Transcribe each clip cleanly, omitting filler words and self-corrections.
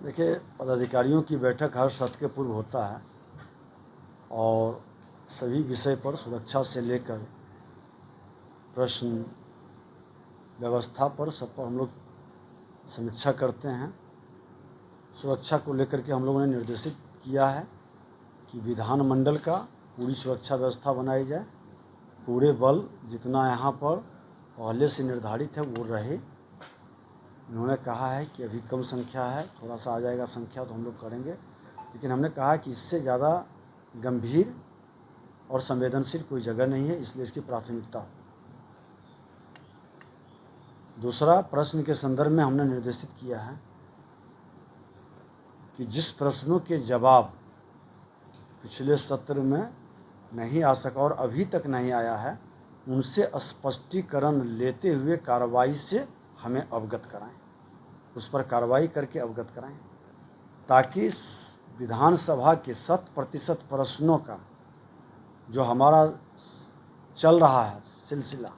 देखिए, पदाधिकारियों की बैठक हर सत्र के पूर्व होता है और सभी विषय पर सुरक्षा से लेकर प्रश्न व्यवस्था पर सब पर हम लोग समीक्षा करते हैं। सुरक्षा को लेकर के हम लोगों ने निर्देशित किया है कि विधानमंडल का पूरी सुरक्षा व्यवस्था बनाई जाए। पूरे बल जितना यहाँ पर पहले से निर्धारित है वो रहे। उन्होंने कहा है कि अभी कम संख्या है, थोड़ा सा आ जाएगा संख्या तो हम लोग करेंगे, लेकिन हमने कहा कि इससे ज़्यादा गंभीर और संवेदनशील कोई जगह नहीं है, इसलिए इसकी प्राथमिकता हो। दूसरा, प्रश्न के संदर्भ में हमने निर्देशित किया है कि जिस प्रश्नों के जवाब पिछले सत्र में नहीं आ सका और अभी तक नहीं आया है, उनसे स्पष्टीकरण लेते हुए कार्रवाई से हमें अवगत कराएं, उस पर कार्रवाई करके अवगत कराएं, ताकि विधानसभा के 100% प्रश्नों का जो हमारा चल रहा है सिलसिला,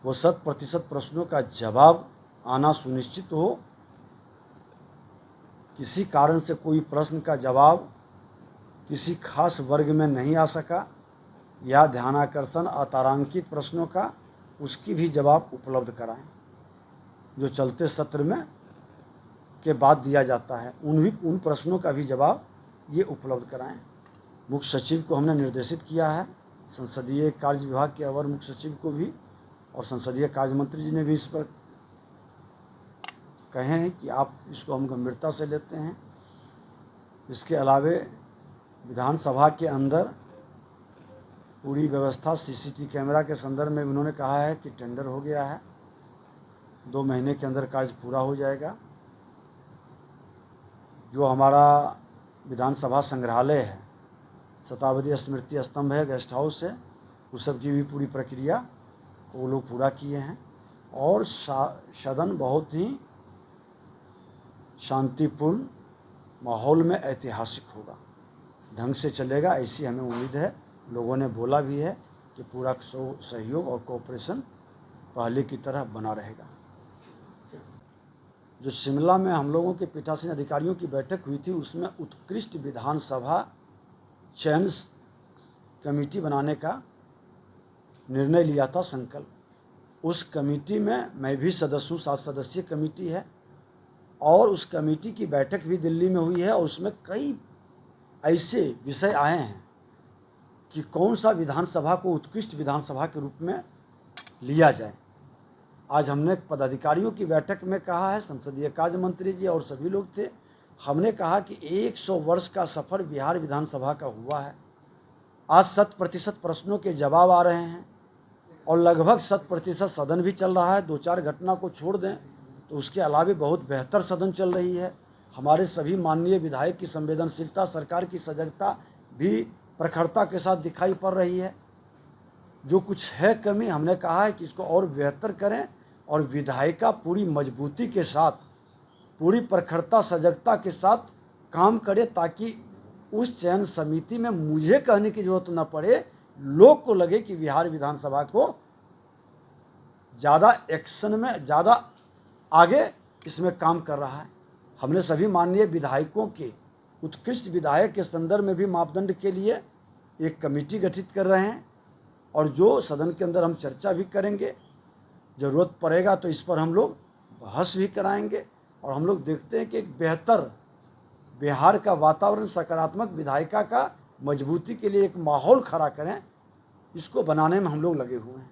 वो 100% प्रश्नों का जवाब आना सुनिश्चित हो। किसी कारण से कोई प्रश्न का जवाब किसी खास वर्ग में नहीं आ सका या ध्यानाकर्षण अतारांकित प्रश्नों का, उसकी भी जवाब उपलब्ध कराएं जो चलते सत्र में के बाद दिया जाता है। उन प्रश्नों का भी जवाब ये उपलब्ध कराएं। मुख्य सचिव को हमने निर्देशित किया है, संसदीय कार्य विभाग के अवर मुख्य सचिव को भी, और संसदीय कार्य मंत्री जी ने भी इस पर कहे हैं कि आप इसको हम गंभीरता से लेते हैं। इसके अलावे विधानसभा के अंदर पूरी व्यवस्था सीसीटीवी कैमरा के संदर्भ में उन्होंने कहा है कि टेंडर हो गया है, 2 महीने के अंदर कार्य पूरा हो जाएगा। जो हमारा विधानसभा संग्रहालय है, शताब्दी स्मृति स्तंभ है, गेस्ट हाउस है, उस सब की भी पूरी प्रक्रिया वो लोग पूरा किए हैं और सदन बहुत ही शांतिपूर्ण माहौल में ऐतिहासिक होगा, ढंग से चलेगा, ऐसी हमें उम्मीद है। लोगों ने बोला भी है कि पूरा सहयोग और कोऑपरेशन पहले की तरह बना रहेगा। जो शिमला में हम लोगों के पीठासीन अधिकारियों की बैठक हुई थी, उसमें उत्कृष्ट विधानसभा चयन कमेटी बनाने का निर्णय लिया था, संकल्प। उस कमेटी में मैं भी सदस्य हूँ, 7 सदस्यीय कमेटी है और उस कमेटी की बैठक भी दिल्ली में हुई है और उसमें कई ऐसे विषय आए हैं कि कौन सा विधानसभा को उत्कृष्ट विधानसभा के रूप में लिया जाए। आज हमने पदाधिकारियों की बैठक में कहा है, संसदीय कार्य मंत्री जी और सभी लोग थे, हमने कहा कि 100 वर्ष का सफ़र बिहार विधानसभा का हुआ है। आज 100% प्रश्नों के जवाब आ रहे हैं और लगभग 100% सदन भी चल रहा है। 2-4 घटना को छोड़ दें तो उसके अलावे बहुत बेहतर सदन चल रही है। हमारे सभी माननीय विधायक की संवेदनशीलता, सरकार की सजगता भी प्रखरता के साथ दिखाई पड़ रही है। जो कुछ है कमी, हमने कहा है कि इसको और बेहतर करें और विधायिका पूरी मजबूती के साथ, पूरी प्रखरता सजगता के साथ काम करे, ताकि उस चयन समिति में मुझे कहने की जरूरत न पड़े, लोग को लगे कि बिहार विधानसभा को ज़्यादा एक्शन में, ज़्यादा आगे इसमें काम कर रहा है। हमने सभी माननीय विधायकों के, उत्कृष्ट विधायक के संदर्भ में भी मापदंड के लिए एक कमेटी गठित कर रहे हैं और जो सदन के अंदर हम चर्चा भी करेंगे, ज़रूरत पड़ेगा तो इस पर हम लोग बहस भी कराएंगे और हम लोग देखते हैं कि एक बेहतर बिहार का वातावरण, सकारात्मक विधायिका का मजबूती के लिए एक माहौल खड़ा करें, इसको बनाने में हम लोग लगे हुए हैं।